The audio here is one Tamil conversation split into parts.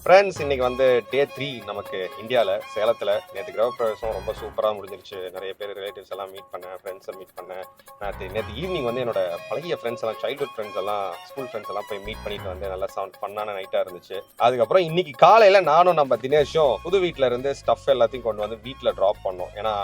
ஃப்ரெண்ட்ஸ், இன்னைக்கு வந்து டே 3 நமக்கு இந்தியாவில் சேலத்தில். நேற்று கிரகப்பிரவேசம் ரொம்ப சூப்பராக முடிஞ்சிருச்சு. நிறைய பேர் ரிலேட்டிவ்ஸ் எல்லாம் மீட் பண்ணேன், ஃப்ரெண்ட்ஸை மீட் பண்ணேன். நேற்று ஈவினிங் வந்து என்னோட பழைய ஃப்ரெண்ட்ஸ் எல்லாம், சைல்ட்ஹுட் ஃப்ரெண்ட்ஸ் எல்லாம், ஸ்கூல் ஃப்ரெண்ட்ஸ் எல்லாம் போய் மீட் பண்ணிட்டு வந்து நல்லா ஃபன்னான நைட்டாக இருந்துச்சு. அதுக்கப்புறம் இன்னைக்கு காலையில் நானும் நம்ம தினேஷும் புது வீட்டில் இருந்து ஸ்டஃப் எல்லாத்தையும் கொண்டு வந்து வீட்டில் ட்ராப் பண்ணோம். ஏன்னா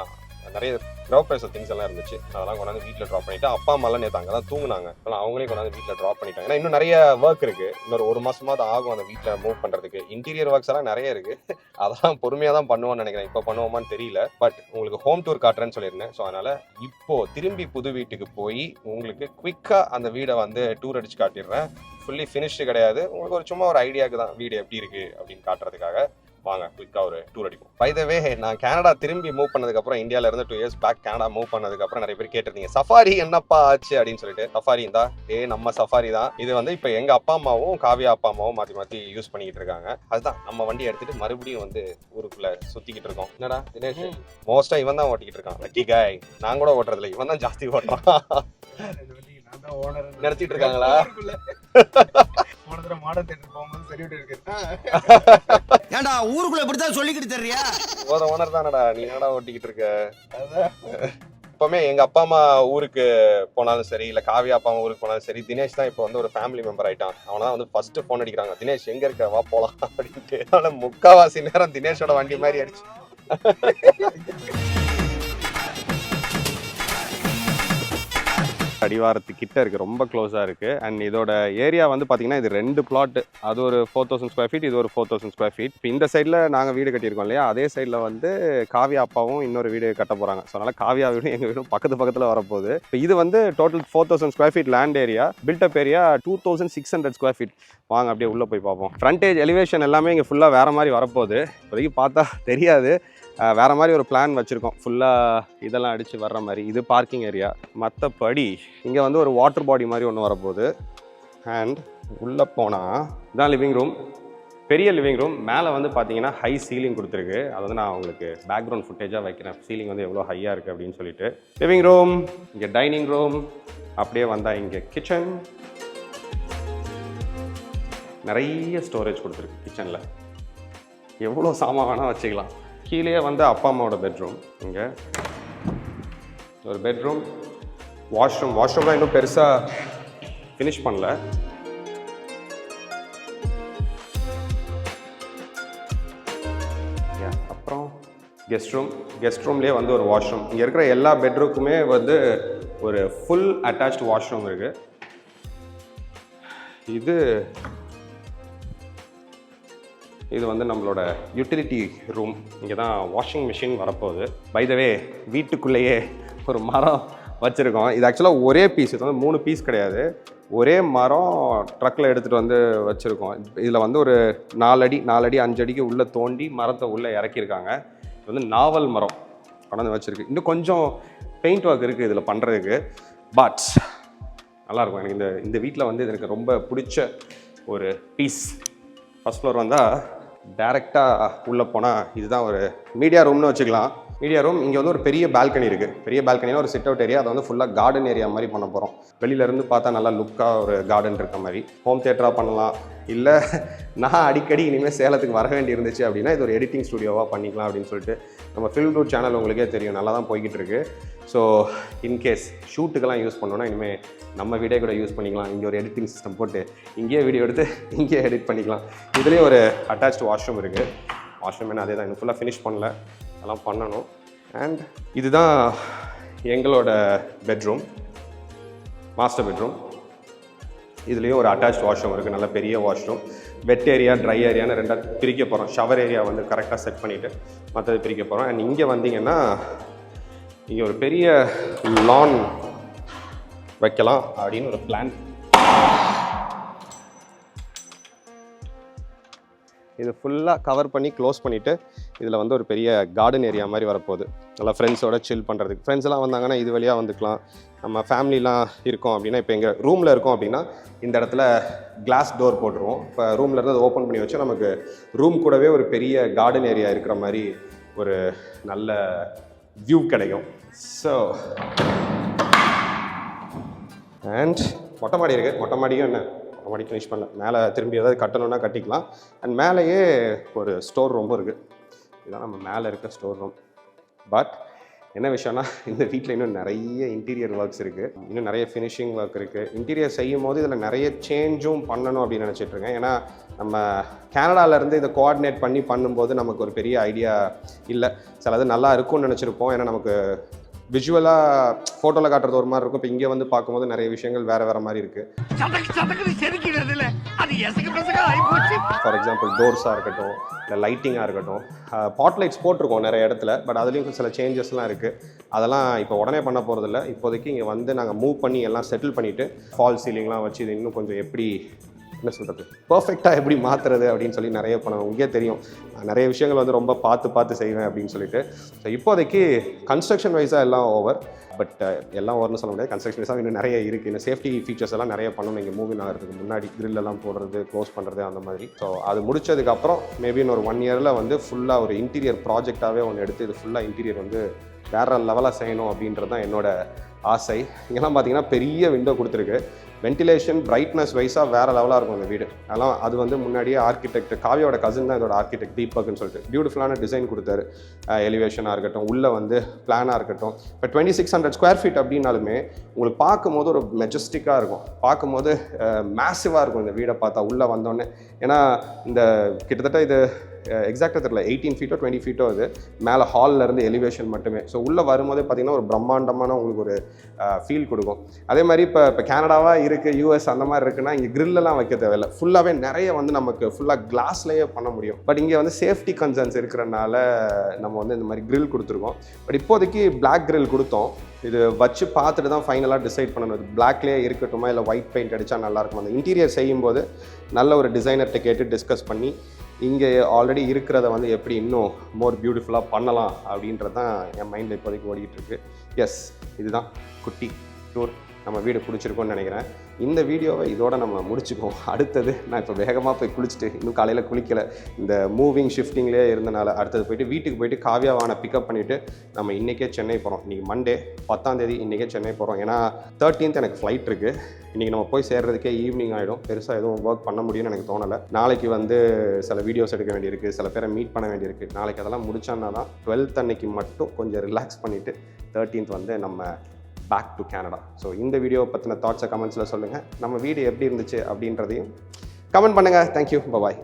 நிறைய கிரகப்பிரவேச திங்ஸ் எல்லாம் இருந்துச்சு. அதெல்லாம் கொண்டாந்து வீட்டில் ட்ராப் பண்ணிட்டு அப்பா அம்மாலாம் நேற்று அங்கே தான் தூங்குனாங்க. அவங்களே கொண்டாந்து வீட்டில் ட்ராப் பண்ணிட்டாங்க. ஏன்னா இன்னும் நிறைய ஒர்க் இருக்கு. இன்னொரு 1 மாசமாவது ஆகும் அந்த வீட்டில் மூவ் பண்றதுக்கு. இன்டீரியர் ஒர்க்ஸ் எல்லாம் நிறைய இருக்கு. அதெல்லாம் பொறுமையாக தான் பண்ணுவோம்னு நினைக்கிறேன். இப்போ பண்ணுவோமான்னு தெரியல. பட் உங்களுக்கு ஹோம் டூர் காட்டுறேன்னு சொல்லியிருந்தேன். ஸோ அதனால இப்போ திரும்பி புது வீட்டுக்கு போய் உங்களுக்கு குவிக்கா அந்த வீடை வந்து டூர் அடிச்சு காட்டிடுறேன். ஃபுல்லி ஃபினிஷ்டு கிடையாது. உங்களுக்கு ஒரு சும்மா ஒரு ஐடியாவுக்கு தான் வீடு எப்படி இருக்கு அப்படின்னு காட்டுறதுக்காக. வாங்க குயிக்கா ஒரு டூர் அடிப்போம். பை த வே, நான் கனடா திரும்பி மூவ் பண்ணதுக்கப்புறம், இந்தியாவில இருந்து 2 இயர்ஸ் பேக் கனடா மூவ் பண்ணதுக்கப்புறம் நிறைய பேர் கேட்டிருந்தீங்க சஃபாரி என்னப்பா ஆச்சு அப்படின்னு சொல்லிட்டு. சஃபாரி தான் நம்ம சஃபாரி தான். இது வந்து இப்போ எங்க அப்பா அம்மாவும் காவியா அப்பா அம்மாவும் மாற்றி மாற்றி யூஸ் பண்ணிக்கிட்டு இருக்காங்க. அதுதான் நம்ம வண்டி எடுத்துட்டு மறுபடியும் வந்து ஊருக்குள்ள சுத்திக்கிட்டு இருக்கோம். என்னடா தினேஷ், மோஸ்டா இவன் தான் ஓட்டிக்கிட்டு இருக்கான். லக்கி காய். நான் கூட ஓட்டுறதில்ல, இவன் தான் ஜாஸ்தி ஓட்டுறான். நினைச்சிட்டு இருக்காங்களா? ஏண்டா ஊருக்குள்ள இப்படித்தான் சொல்லிக்கிட்டு தெரியா? ஓனர் தானடா, நீ என்னடா ஓட்டிக்கிட்டு இருக்க? எப்பவுமே எங்க அப்பா அம்மா ஊருக்கு போனாலும் சரி, இல்ல காவியா அப்பா அம்மா ஊருக்கு போனாலும் சரி, தினேஷ் தான் இப்போ வந்து ஒரு ஃபேமிலி மெம்பர் ஆயிட்டான். அவனதான் வந்து ஃபர்ஸ்ட் போன் அடிக்கிறாங்க, தினேஷ் எங்க இருக்க, வா போலாம் அப்படின்ட்டு. அதனால முக்காவாசி நேரம் தினேஷோட வண்டி மாதிரி அடிச்சு. அடிவாரத்து கிட்ட இருக்கு, ரொம்ப க்ளோஸா இருக்கு. அண்ட் இதோட ஏரியா வந்து பாத்தீங்கன்னா இது 2 பிளாட். அது ஒரு 4000 ஸ்கொயர் ஃபீட், இது ஒரு 4000 ஸ்கொயர் ஃபீட். இப்போ இந்த சைட்ல நாங்க வீடு கட்டியிருக்கோம் இல்லையா, அதே சைட்ல வந்து காவியா அப்பாவும் இன்னொரு வீடு கட்ட போறாங்க. ஸோ அதனால காவியா வீடும் எங்க வீடும் பக்கத்துல வரப்போகுது. இப்போ இது வந்து total 4000 square feet land area. Built up area 2600 square feet. வாங்க அப்படியே உள்ள போய் பார்ப்போம். ஃப்ரண்டேஜ் எலிவேஷன் எல்லாமே இங்கே ஃபுல்லா வேற மாதிரி வரப்போகுது. இப்போதைக்கு பார்த்தா தெரியாது. வேறு மாதிரி ஒரு பிளான் வச்சுருக்கோம். ஃபுல்லாக இதெல்லாம் அடித்து வர்ற மாதிரி. இது பார்க்கிங் ஏரியா. மற்றபடி இங்கே வந்து ஒரு வாட்டர் பாடி மாதிரி ஒன்று வரப்போகுது. அண்ட் உள்ளே போனால் இதான் லிவிங் ரூம். பெரிய லிவிங் ரூம். மேலே வந்து பார்த்தீங்கன்னா ஹை சீலிங் கொடுத்துருக்கு. அதை வந்து நான் உங்களுக்கு பேக்ரவுண்ட் ஃபுட்டேஜாக வைக்கிறேன். சீலிங் வந்து எவ்வளோ ஹையாக இருக்குது அப்படின்னு சொல்லிட்டு. லிவிங் ரூம், இங்கே டைனிங் ரூம், அப்படியே வந்தால் இங்கே கிச்சன். நிறைய ஸ்டோரேஜ் கொடுத்துருக்கு கிச்சனில். எவ்வளோ சாமான் வேணால் வச்சுக்கலாம். கீழே வந்து அப்பா அம்மாவோட பெட்ரூம். இங்கே ஒரு பெட்ரூம், வாஷ்ரூம்லாம் இன்னும் பெருசாக ஃபினிஷ் பண்ணல. அப்புறம் கெஸ்ட் ரூம்லேயே வந்து ஒரு வாஷ்ரூம். இங்கே இருக்கிற எல்லா பெட்ரூமுக்குமே வந்து ஒரு ஃபுல் அட்டாச்டு வாஷ்ரூம் இருக்குது. இது வந்து நம்மளோட யூட்டிலிட்டி ரூம். இங்கே தான் வாஷிங் மிஷின் வரப்போகுது. பை த வே, வீட்டுக்குள்ளேயே ஒரு மரம் வச்சுருக்கோம். இது ஆக்சுவலாக ஒரே பீஸ். இது வந்து 3 பீஸ் கிடையாது. ஒரே மரம் ட்ரக்கில் எடுத்துகிட்டு வந்து வச்சுருக்கோம். இதில் வந்து ஒரு 4 அடி 5 அடிக்கு உள்ளே தோண்டி மரத்தை உள்ளே இறக்கியிருக்காங்க. இது வந்து நாவல் மரம் கொண்டாந்து வச்சுருக்கு. இன்னும் கொஞ்சம் பெயிண்ட் ஒர்க் இருக்குது இதில் பண்ணுறதுக்கு. பட் நல்லாயிருக்கும். எனக்கு இந்த வீட்டில் வந்து எனக்கு ரொம்ப பிடிச்ச ஒரு பீஸ். ஃபர்ஸ்ட் ஃப்ளோர் வந்தால் டேரெக்டாக உள்ளே போனால் இதுதான் ஒரு மீடியா ரூம்னு வச்சுக்கலாம். Media room. இங்கே வந்து ஒரு பெரிய பால்கனி இருக்குது. பெரிய பால்கனியில் ஒரு சிட் அவுட் ஏரியா. அதை வந்து ஃபுல்லாக கார்டன் ஏரியா மாதிரி பண்ண போகிறோம். வெளியிலேருந்து பார்த்தா நல்லா லுக்காக ஒரு கார்டன் இருக்க மாதிரி. ஹோம் தியேட்டராக பண்ணலாம். இல்லை நான் அடிக்கடி இனிமேல் சேலத்துக்கு வர வேண்டி இருந்துச்சு அப்படின்னா இது ஒரு எடிட்டிங் ஸ்டுடியோவாக பண்ணிக்கலாம் அப்படின்னு சொல்லிட்டு. நம்ம ஃபில்ம் ரூட் சேனல் உங்களுக்கே தெரியும், நல்லா தான் போய்கிட்டு இருக்கு. ஸோ இன்கேஸ் ஷூட்டுக்கெல்லாம் யூஸ் பண்ணோன்னா இனிமேல் நம்ம வீடியோ கூட யூஸ் பண்ணிக்கலாம். இங்கே ஒரு எடிட்டிங் சிஸ்டம் போட்டு இங்கேயே வீடியோ எடுத்து இங்கேயே எடிட் பண்ணிக்கலாம். இதுலேயே ஒரு அட்டாச்டு வாஷ்ரூம் இருக்குது. வாஷ்ரூம் என்ன அதே தான், இன்னும் ஃபுல்லாக ஃபினிஷ் பண்ணல, அதெல்லாம் பண்ணணும். அண்ட் இதுதான் எங்களோட பெட்ரூம், மாஸ்டர் பெட்ரூம். இதுலேயும் ஒரு அட்டாச்ட் வாஷ்ரூம் இருக்குது. நல்ல பெரிய வாஷ்ரூம். வெட் ஏரியா, ட்ரை ஏரியான்னு 2ஆக பிரிக்க போகிறோம். ஷவர் ஏரியா வந்து கரெக்டாக செட் பண்ணிவிட்டு மற்றது பிரிக்க போகிறோம். அண்ட் இங்கே வந்தீங்கன்னா இங்கே ஒரு பெரிய லான் வைக்கலாம் அப்படின்னு ஒரு பிளான். இது ஃபுல்லாக கவர் பண்ணி க்ளோஸ் பண்ணிவிட்டு இதில் வந்து ஒரு பெரிய கார்டன் ஏரியா மாதிரி வரப்போகுது. நல்லா ஃப்ரெண்ட்ஸோட சில் பண்ணுறதுக்கு. ஃப்ரெண்ட்ஸ்லாம் வந்தாங்கன்னா இது வழியாக வந்துக்கலாம். நம்ம ஃபேமிலிலாம் இருக்கோம் அப்படின்னா, இப்போ எங்கள் ரூமில் இருக்கோம் அப்படின்னா இந்த இடத்துல கிளாஸ் டோர் போட்டுருவோம். இப்போ ரூமில் இருந்து அதை ஓப்பன் பண்ணி வச்சு நமக்கு ரூம் கூடவே ஒரு பெரிய கார்டன் ஏரியா இருக்கிற மாதிரி ஒரு நல்ல வியூ கிடைக்கும். ஸோ அண்ட் மொட்டை மாடி இருக்குது. மொட்டை மாடியும் என்ன மறுபடியும் ஃபினிஷ் பண்ணல. மேலே திரும்பி ஏதாவது கட்டணும்னா கட்டிக்கலாம். அண்ட் மேலேயே ஒரு ஸ்டோர் ரூமும் இருக்குது. இதுதான் நம்ம மேலே இருக்க ஸ்டோர் ரூம். பட் என்ன விஷயம்னா இந்த வீட்டில் இன்னும் நிறைய இன்டீரியர் ஒர்க்ஸ் இருக்குது, இன்னும் நிறைய ஃபினிஷிங் ஒர்க் இருக்குது. இன்டீரியர் செய்யும் போது இதில் நிறைய சேஞ்சும் பண்ணணும் அப்படின்னு நினச்சிட்ருக்கேன். ஏன்னா நம்ம கனடாவிலேருந்து இதை கோஆர்டினேட் பண்ணி பண்ணும்போது நமக்கு ஒரு பெரிய ஐடியா இல்லை. சிலது நல்லா இருக்கும்னு நினச்சிருப்போம். ஏன்னா நமக்கு விஷுவலாக ஃபோட்டோவில் காட்டுறது ஒரு மாதிரி இருக்கும். இப்போ இங்கே வந்து பார்க்கும்போது நிறைய விஷயங்கள் வேறு மாதிரி இருக்குது. ஃபார் எக்ஸாம்பிள் டோர்ஸாக இருக்கட்டும், இல்லை லைட்டிங்காக இருக்கட்டும், பாட் லைட்ஸ் போட்டிருக்கோம் நிறைய இடத்துல. பட் அதுலேயும் சில சேஞ்சஸ்லாம் இருக்குது. அதெல்லாம் இப்போ உடனே பண்ண போகிறதில்ல. இப்போதைக்கு இங்கே வந்து நாங்கள் மூவ் பண்ணி எல்லாம் செட்டில் பண்ணிவிட்டு ஃபால் சீலிங்லாம் வச்சு இது இன்னும் கொஞ்சம் எப்படி என்ன சொல்கிறது பர்ஃபெக்டாக எப்படி மாற்றுறது அப்படின்னு சொல்லி நிறைய பண்ணுவேன். உங்களுக்கே தெரியும் நிறைய விஷயங்கள் வந்து ரொம்ப பார்த்து செய்வேன் அப்படின்னு சொல்லிட்டு. ஸோ இப்போதைக்கு கன்ஸ்ட்ரக்ஷன் வைஸாக எல்லாம் ஓவர். பட் எல்லாம் ஓவர்னு சொல்ல முடியாது. கன்ஸ்ட்ரக்ஷன் வைஸாக இன்னும் நிறைய இருக்குது. இன்னும் சேஃப்டி ஃபீச்சர்ஸ் எல்லாம் நிறைய பண்ணணும். இங்கே மூவிங் ஆகிறதுக்கு முன்னாடி கிரில்லெல்லாம் போடுறது, க்ளோஸ் பண்ணுறது அந்த மாதிரி. ஸோ அது முடிச்சதுக்கப்புறம் மேபி இன்னொரு 1 இயரில் வந்து ஃபுல்லாக ஒரு இன்டீரியர் ப்ராஜெக்டாகவே ஒன்று எடுத்து இது ஃபுல்லாக இன்டீரியர் வந்து வேறு லெவலாக செய்யணும் அப்படின்றது தான் என்னோட ஆசை. இங்கெல்லாம் பார்த்தீங்கன்னா பெரிய விண்டோ கொடுத்துருக்கு. வென்டிலேஷன் பிரைட்னஸ் வைஸாக வேறு லெவலாக இருக்கும் இந்த வீடு. அதெல்லாம் அது வந்து முன்னாடியே ஆர்கிடெக்ட் காவியோட கசின் தான் இதோட ஆர்கிடெக்ட் தீபக்னு சொல்லிட்டு பியூட்டிஃபுல்லான டிசைன் கொடுத்தாரு. எலிவேஷனாக இருக்கட்டும், உள்ளே வந்து பிளானாக இருக்கட்டும். இப்போ 2600 ஸ்கொயர் ஃபீட் அப்படின்னாலுமே உங்களுக்கு பார்க்கும்போது ஒரு மெஜஸ்டிக்காக இருக்கும். பார்க்கும்போது மேசிவாக இருக்கும் இந்த வீடை பார்த்தா உள்ளே வந்தோடனே. ஏன்னா இந்த கிட்டத்தட்ட இது எக்ஸாக்டாக தெரியல 18 ஃபீட்டோ 20 ஃபீட்டோ இது மேலே ஹாலில் எலிவேஷன் மட்டுமே. ஸோ உள்ளே வரும்போதே பார்த்தீங்கன்னா ஒரு பிரம்மாண்டமான உங்களுக்கு ஒரு ஃபீல் கொடுக்கும். அதே மாதிரி இப்போ கனடாவாக இருக்குது, யூஎஸ் அந்த மாதிரி இருக்குன்னா இங்கே கிரில்லெலாம் வைக்க தேவையில்லை. ஃபுல்லாகவே நிறைய வந்து நமக்கு ஃபுல்லாக கிளாஸ்லேயே பண்ண முடியும். பட் இங்கே வந்து சேஃப்டி கன்சர்ன்ஸ் இருக்கிறனால நம்ம வந்து இந்த மாதிரி கிரில் கொடுத்துருக்கோம். பட் இப்போதைக்கு பிளாக் கிரில் கொடுத்தோம். இது வச்சு பார்த்துட்டு தான் ஃபைனலாக டிசைட் பண்ணணும். இது பிளாக்லேயே இருக்கட்டுமா இல்லை ஒயிட் பெயிண்ட் அடித்தா நல்லாயிருக்கும். அந்த இன்டீரியர் செய்யும்போது நல்ல ஒரு டிசைனர்கிட்ட கேட்டு டிஸ்கஸ் பண்ணி இங்கே ஆல்ரெடி இருக்கிறத வந்து எப்படி இன்னும் மோர் பியூட்டிஃபுல்லாக பண்ணலாம் அப்படின்றது தான் என் மைண்டில் இப்போதைக்கு ஓடிக்கிட்டு இருக்கு. எஸ், இதுதான் குட்டி டூர். நம்ம வீடு பிடிச்சிருக்கோன்னு நினைக்கிறேன். இந்த வீடியோவை இதோட நம்ம முடிச்சுக்குவோம். அடுத்தது நான் இப்போ வேகமாக போய் குளிச்சுட்டு, இன்னும் காலையில் குளிக்கலை, இந்த மூவிங் ஷிஃப்டிங்லேயே இருந்தனால அடுத்தது போயிட்டு வீட்டுக்கு போயிட்டு காவியாவான பிக்கப் பண்ணிவிட்டு நம்ம இன்றைக்கே சென்னை போகிறோம். இன்றைக்கி மண்டே 10ஆம் தேதி, இன்றைக்கே சென்னை போகிறோம். ஏன்னா 13th எனக்கு ஃப்ளைட் இருக்குது. இன்றைக்கி நம்ம போய் சேர்றதுக்கே ஈவினிங் ஆகிடும். பெருசாக எதுவும் ஒர்க் பண்ண முடியும்னு எனக்கு தோணலை. நாளைக்கு வந்து சில வீடியோஸ் எடுக்க வேண்டியிருக்கு, சில பேரை மீட் பண்ண வேண்டியிருக்கு. நாளைக்கு அதெல்லாம் முடிச்சோன்னா தான் 12th அன்னைக்கு மட்டும் கொஞ்சம் ரிலாக்ஸ் பண்ணிவிட்டு 13th வந்து நம்ம பேக் டு கனடா. ஸோ இந்த வீடியோ பற்றின தாட்ஸை கமெண்ட்ஸில் சொல்லுங்கள். நம்ம வீடு எப்படி இருந்துச்சு அப்படின்றதையும் கமெண்ட் பண்ணுங்கள். தேங்க்யூ, பாய்.